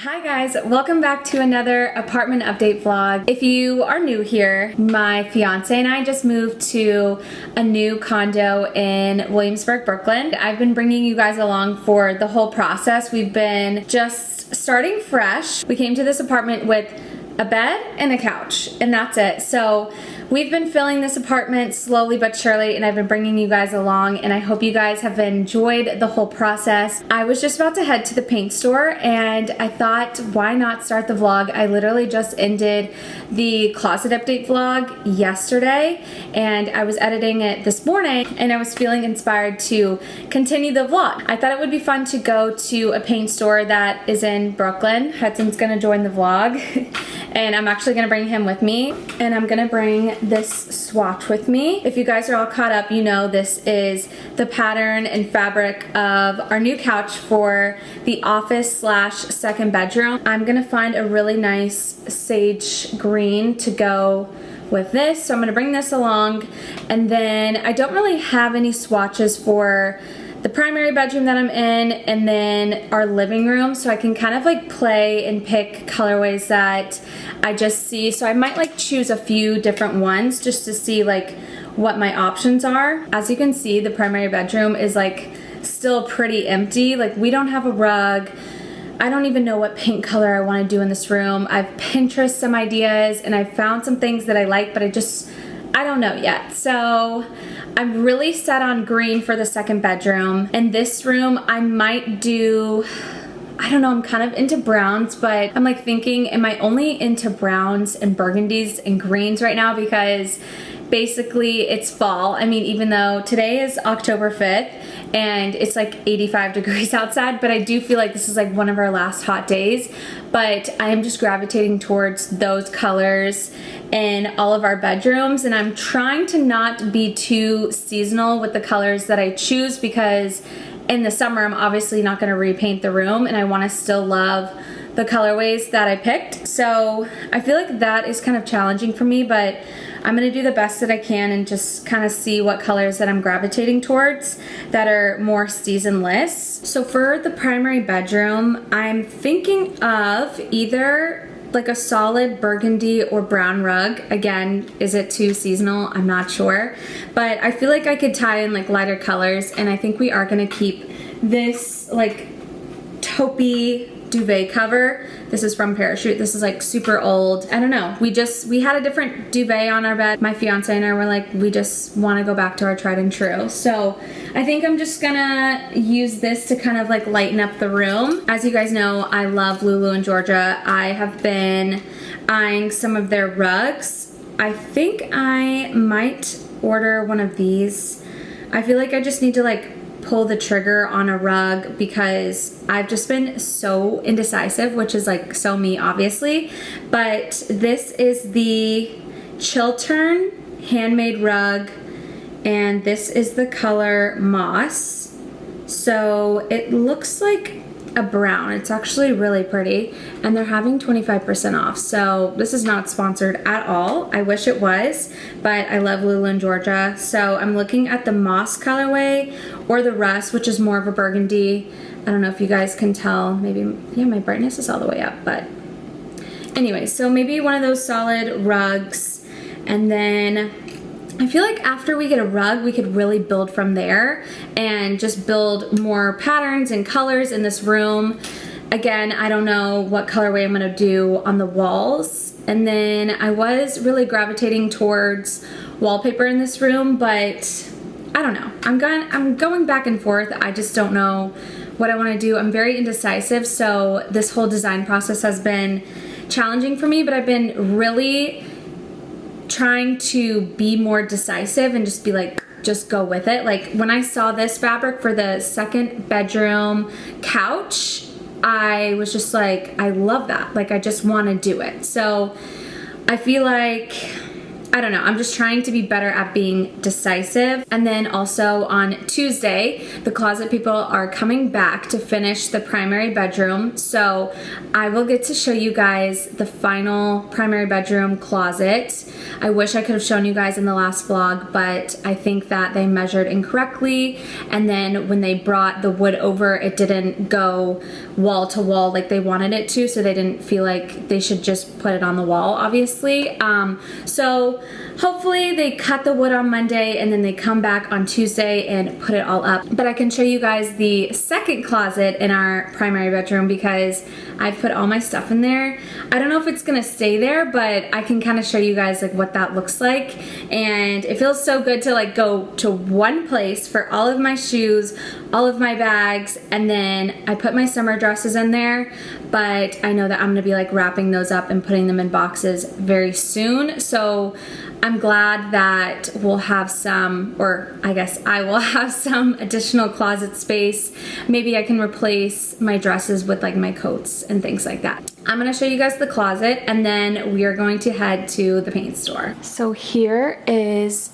Hi guys, welcome back to another apartment update vlog. If you are new here, my fiance and I just moved to a new condo in Williamsburg, Brooklyn. I've been bringing you guys along for the whole process. We've been just starting fresh. We came to this apartment with a bed and a couch, and that's it. So we've been filling this apartment slowly but surely, and I've been bringing you guys along, and I hope you guys have enjoyed the whole process. I was just about to head to the paint store, and I thought, why not start the vlog? I literally just ended the closet update vlog yesterday, and I was editing it this morning, and I was feeling inspired to continue the vlog. I thought it would be fun to go to a paint store that is in Brooklyn. Hudson's gonna join the vlog, and I'm actually gonna bring him with me, and I'm gonna bring this swatch with me. If you guys are all caught up, you know this is the pattern and fabric of our new couch for the office slash second bedroom. I'm gonna find a really nice sage green to go with this, so I'm gonna bring this along. And then I don't really have any swatches for the primary bedroom that I'm in and then our living room, so I can kind of like play and pick colorways that I just see. So I might like choose a few different ones just to see like what my options are. As you can see, the primary bedroom is like still pretty empty. Like we don't have a rug. I don't even know what paint color I want to do in this room. I've Pinterest some ideas and I've found some things that I like, but I don't know yet. So I'm really set on green for the second bedroom. In this room, I might do, I don't know, I'm kind of into browns, but I'm like thinking, am I only into browns and burgundies and greens right now? Because basically it's fall. I mean, even though today is October 5th and it's like 85 degrees outside, but I do feel like this is like one of our last hot days. But I am just gravitating towards those colors in all of our bedrooms, and I'm trying to not be too seasonal with the colors that I choose, because in the summer I'm obviously not going to repaint the room and I want to still love the colorways that I picked. So I feel like that is kind of challenging for me, but I'm gonna do the best that I can and just kind of see what colors that I'm gravitating towards that are more seasonless. So for the primary bedroom, I'm thinking of either like a solid burgundy or brown rug. Again, is it too seasonal? I'm not sure, but I feel like I could tie in like lighter colors, and I think we are gonna keep this like taupey duvet cover. This is from Parachute. This is like super old. I don't know. We had a different duvet on our bed. My fiance and I were like, we just want to go back to our tried and true. So I think I'm just gonna use this to kind of like lighten up the room. As you guys know, I love Lulu and Georgia. I have been eyeing some of their rugs. I think I might order one of these. I feel like I just need to like pull the trigger on a rug because I've just been so indecisive, which is like so me obviously. But this is the Chiltern handmade rug, and this is the color Moss. So it looks like a brown. It's actually really pretty, and they're having 25% off. So this is not sponsored at all. I wish it was, but I love Lulu and Georgia. So I'm looking at the Moss colorway or the Rust, which is more of a burgundy. I don't know if you guys can tell. Maybe, yeah, my brightness is all the way up, but anyway, so maybe one of those solid rugs. And then I feel like after we get a rug, we could really build from there and just build more patterns and colors in this room. Again, I don't know what colorway I'm gonna do on the walls. And then I was really gravitating towards wallpaper in this room, but I don't know. I'm going back and forth. I just don't know what I wanna do. I'm very indecisive, so this whole design process has been challenging for me, but I've been really trying to be more decisive and just be like, just go with it. Like when I saw this fabric for the second bedroom couch, I was just like, I love that. Like I just want to do it. So I feel like I don't know, I'm just trying to be better at being decisive. And then also on Tuesday, the closet people are coming back to finish the primary bedroom. So I will get to show you guys the final primary bedroom closet. I wish I could have shown you guys in the last vlog, but I think that they measured incorrectly. And then when they brought the wood over, it didn't go wall to wall like they wanted it to. So they didn't feel like they should just put it on the wall, obviously. So hopefully they cut the wood on Monday and then they come back on Tuesday and put it all up. But I can show you guys the second closet in our primary bedroom because I've put all my stuff in there. I don't know if it's gonna stay there, but I can kind of show you guys like what that looks like. And it feels so good to like go to one place for all of my shoes, all of my bags, and then I put my summer dresses in there, but I know that I'm gonna be like wrapping those up and putting them in boxes very soon. So I'm glad that we'll have some, or I guess I will have some additional closet space. Maybe I can replace my dresses with like my coats and things like that. I'm gonna show you guys the closet and then we are going to head to the paint store. So here is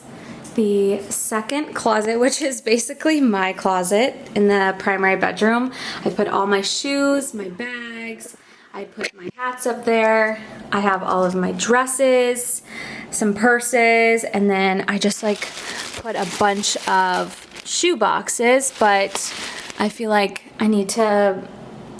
the second closet, which is basically my closet in the primary bedroom. I put all my shoes, my bags, I put my hats up there. I have all of my dresses, some purses, and then I just like put a bunch of shoe boxes, but I feel like I need to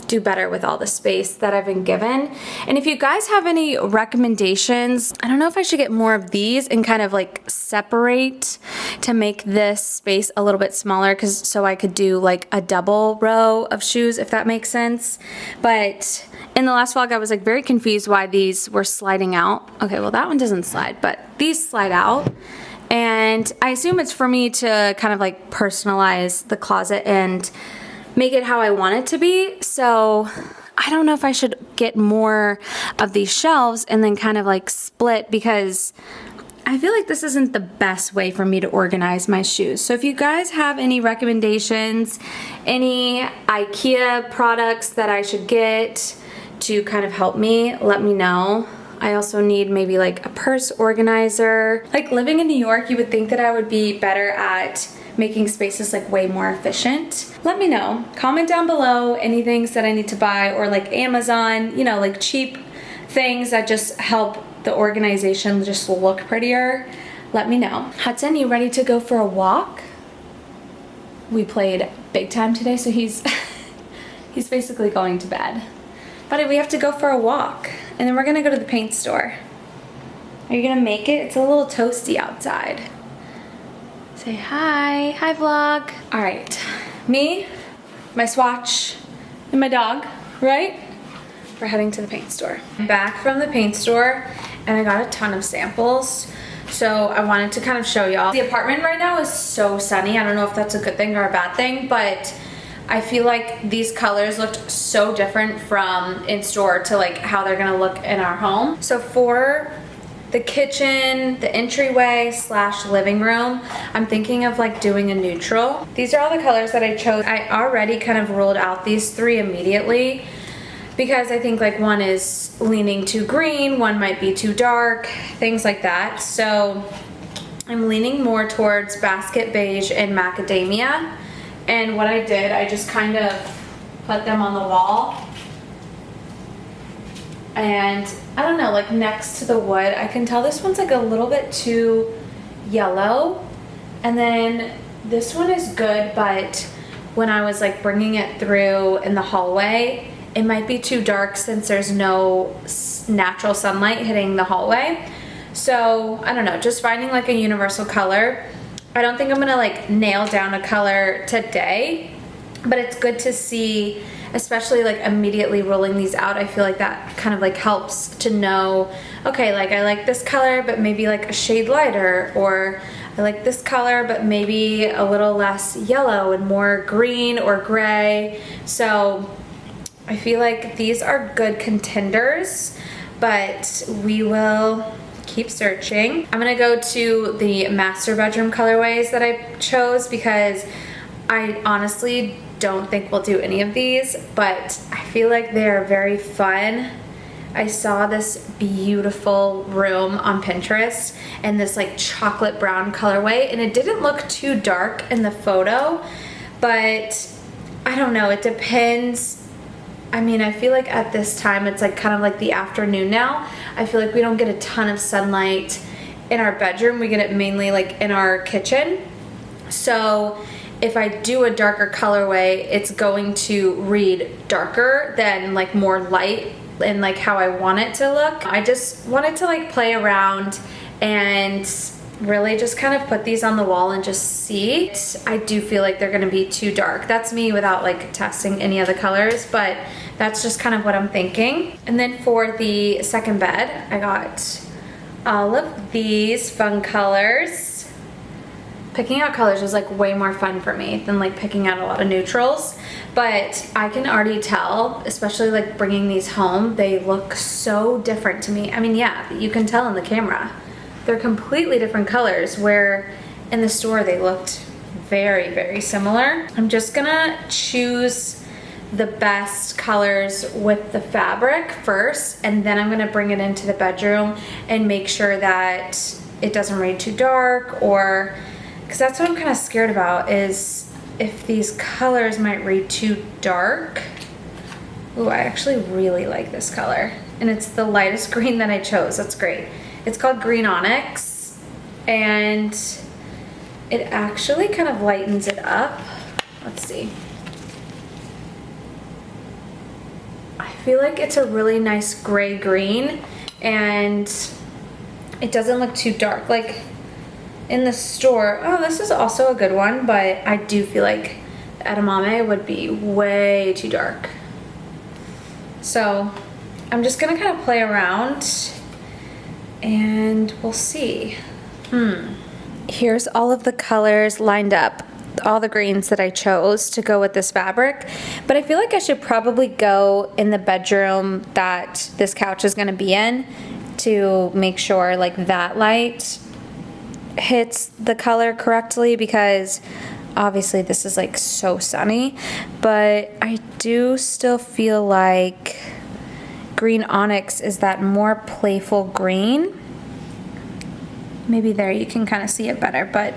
do better with all the space that I've been given. And if you guys have any recommendations, I don't know if I should get more of these and kind of like separate to make this space a little bit smaller, so I could do like a double row of shoes, if that makes sense. But in the last vlog, I was like very confused why these were sliding out. Okay, well that one doesn't slide, but these slide out. And I assume it's for me to kind of like personalize the closet and make it how I want it to be. So I don't know if I should get more of these shelves and then kind of like split, because I feel like this isn't the best way for me to organize my shoes. So if you guys have any recommendations, any IKEA products that I should get to kind of help me, let me know. I also need maybe like a purse organizer. Like living in New York, you would think that I would be better at making spaces like way more efficient. Let me know. Comment down below any things that I need to buy, or like Amazon, you know, like cheap things that just help the organization just look prettier. Let me know. Hudson, you ready to go for a walk? We played big time today, so he's he's basically going to bed. But we have to go for a walk, and then we're gonna go to the paint store. Are you gonna make it? It's a little toasty outside. Say hi. Hi, vlog. All right, me, my swatch, and my dog, right? We're heading to the paint store. I'm back from the paint store, and I got a ton of samples. So I wanted to kind of show y'all. The apartment right now is so sunny. I don't know if that's a good thing or a bad thing, but I feel like these colors looked so different from in store to like how they're gonna look in our home. So for the kitchen, the entryway slash living room, I'm thinking of like doing a neutral. These are all the colors that I chose. I already kind of ruled out these three immediately because I think like one is leaning too green, one might be too dark, things like that. So I'm leaning more towards basket beige and macadamia. And what I did, I just kind of put them on the wall. And I don't know, like next to the wood, I can tell this one's like a little bit too yellow. And then this one is good, but when I was like bringing it through in the hallway, it might be too dark since there's no natural sunlight hitting the hallway. So I don't know, just finding like a universal color. I don't think I'm gonna like nail down a color today, but it's good to see, especially like immediately rolling these out. I feel like that kind of like helps to know, okay, like I like this color, but maybe like a shade lighter, or I like this color, but maybe a little less yellow and more green or gray. So I feel like these are good contenders, but we will keep searching. I'm gonna go to the master bedroom colorways that I chose because I honestly don't think we'll do any of these, but I feel like they're very fun. I saw this beautiful room on Pinterest and this like chocolate brown colorway, and it didn't look too dark in the photo, but I don't know, it depends. I mean, I feel like at this time it's like kind of like the afternoon now. I feel like we don't get a ton of sunlight in our bedroom. We get it mainly like in our kitchen. So if I do a darker colorway, it's going to read darker than like more light and like how I want it to look. I just wanted to like play around and really just kind of put these on the wall and just see. I do feel like they're gonna be too dark. That's me without like testing any of the colors, but that's just kind of what I'm thinking. And then for the second bed, I got all of these fun colors. Picking out colors was like way more fun for me than like picking out a lot of neutrals, but I can already tell, especially like bringing these home, they look so different to me. I mean, yeah, you can tell in the camera. They're completely different colors, where in the store they looked very, very similar. I'm just gonna choose the best colors with the fabric first, and then I'm gonna bring it into the bedroom and make sure that it doesn't read too dark, or, because that's what I'm kind of scared about, is if these colors might read too dark. Ooh, I actually really like this color, and it's the lightest green that I chose. That's great. It's called Green Onyx, and it actually kind of lightens it up. Let's see. I feel like it's a really nice gray green, and it doesn't look too dark. Like in the store, oh, this is also a good one, but I do feel like the edamame would be way too dark. So I'm just gonna kind of play around and we'll see. Here's all of the colors lined up, all the greens that I chose to go with this fabric, but I feel like I should probably go in the bedroom that this couch is gonna be in to make sure like that light hits the color correctly, because obviously this is like so sunny, but I do still feel like Green Onyx is that more playful green. Maybe there you can kind of see it better, but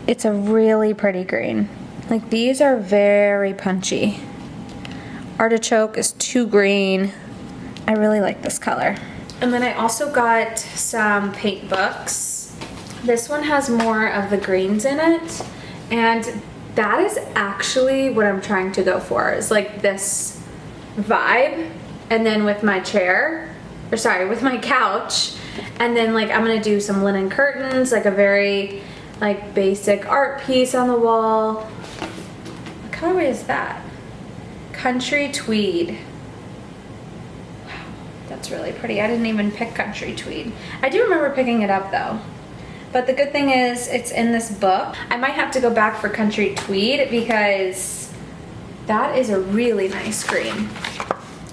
it's a really pretty green. Like these are very punchy. Artichoke is too green. I really like this color. And then I also got some paint books. This one has more of the greens in it, and that is actually what I'm trying to go for, is like this vibe. And then with my chair, or sorry, with my couch, and then like I'm gonna do some linen curtains, like a very like basic art piece on the wall. What colorway is that? Country Tweed. Wow, that's really pretty. I didn't even pick Country Tweed. I do remember picking it up though. But the good thing is it's in this book. I might have to go back for Country Tweed because that is a really nice green.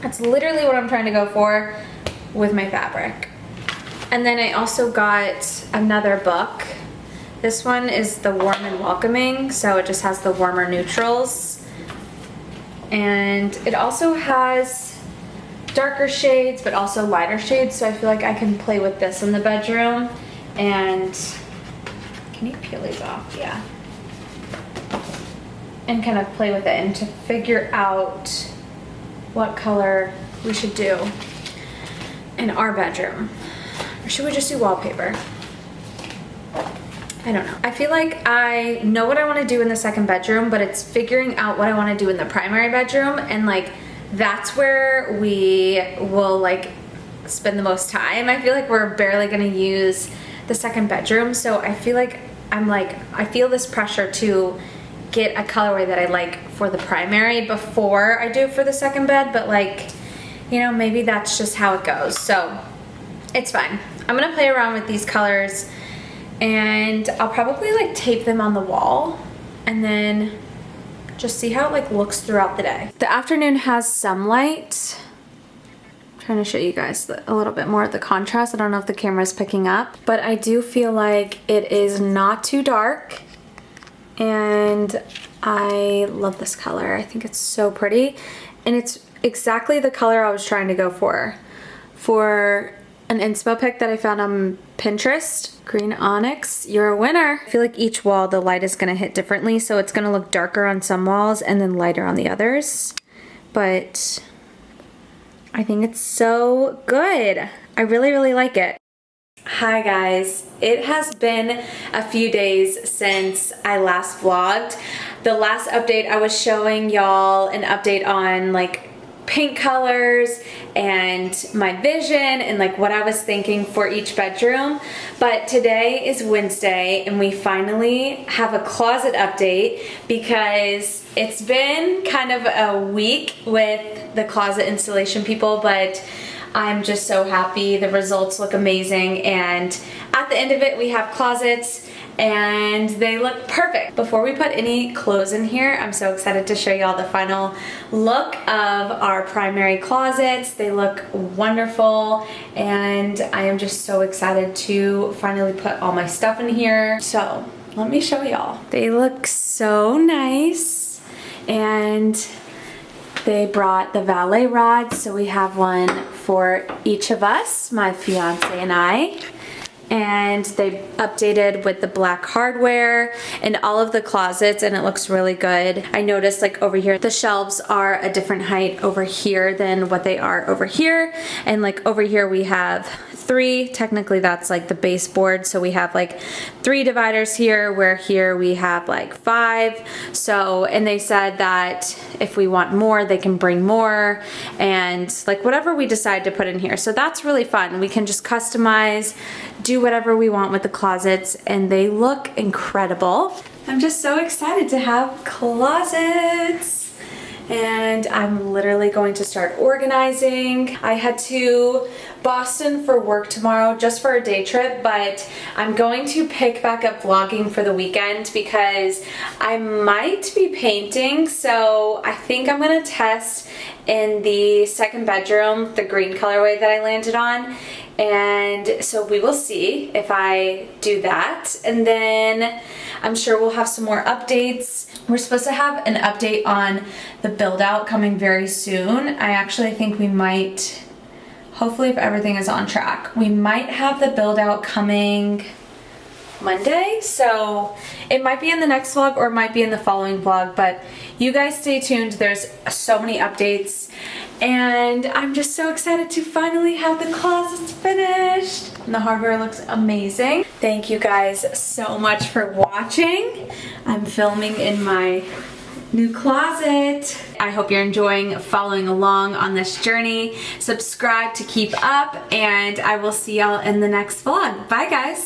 That's literally what I'm trying to go for with my fabric. And then I also got another book. This one is the Warm and Welcoming, so it just has the warmer neutrals. And it also has darker shades, but also lighter shades, so I feel like I can play with this in the bedroom. And can you peel these off? Yeah. And kind of play with it and to figure out what color we should do in our bedroom. Or should we just do wallpaper? I don't know. I feel like I know what I want to do in the second bedroom, but it's figuring out what I want to do in the primary bedroom, and like that's where we will like spend the most time. I feel like we're barely gonna use the second bedroom, so I feel like I feel this pressure to get a colorway that I like for the primary before I do for the second bed, but like, you know, maybe that's just how it goes, so it's fine. I'm gonna play around with these colors, and I'll probably like tape them on the wall and then just see how it like looks throughout the day. The afternoon has some light. I'm trying to show you guys a little bit more of the contrast. I don't know if the camera's picking up, but I do feel like it is not too dark, and I love this color. I think it's so pretty, and it's exactly the color I was trying to go for. for an inspo pic that I found on Pinterest. Green onyx, you're a winner. I feel like each wall the light is gonna hit differently, so it's gonna look darker on some walls and then lighter on the others. But I think it's so good. I really, really like it. Hi guys, it has been a few days since I last vlogged. The last update I was showing y'all an update on like paint colors and my vision and like what I was thinking for each bedroom. But today is Wednesday and we finally have a closet update because it's been kind of a week with the closet installation people, but I'm just so happy. The results look amazing, and at the end of it we have closets and they look perfect. Before we put any clothes in here, I'm so excited to show y'all the final look of our primary closets. They look wonderful and I am just so excited to finally put all my stuff in here. So let me show y'all. They look so nice, and they brought the valet rods, so we have one for each of us, my fiance and I. And they updated with the black hardware in all of the closets, and it looks really good. I noticed like over here the shelves are a different height over here than what they are over here, and like over here we have 3, technically that's like the baseboard, so we have like 3 dividers here, where here we have like 5. So, and they said that if we want more they can bring more, and like whatever we decide to put in here. So that's really fun. We can just customize, do whatever we want with the closets, and they look incredible. I'm just so excited to have closets, and I'm literally going to start organizing. I head to Boston for work tomorrow, just for a day trip, but I'm going to pick back up vlogging for the weekend because I might be painting. So I think I'm gonna test in the second bedroom the green colorway that I landed on, and so we will see if I do that. And then I'm sure we'll have some more updates. We're supposed to have an update on the build out coming very soon. I actually think we might, hopefully if everything is on track, we might have the build out coming Monday. So it might be in the next vlog or it might be in the following vlog, but you guys stay tuned. There's so many updates and I'm just so excited to finally have the closets finished. And the hardware looks amazing. Thank you guys so much for watching. I'm filming in my new closet. I hope you're enjoying following along on this journey. Subscribe to keep up, and I will see y'all in the next vlog. Bye guys.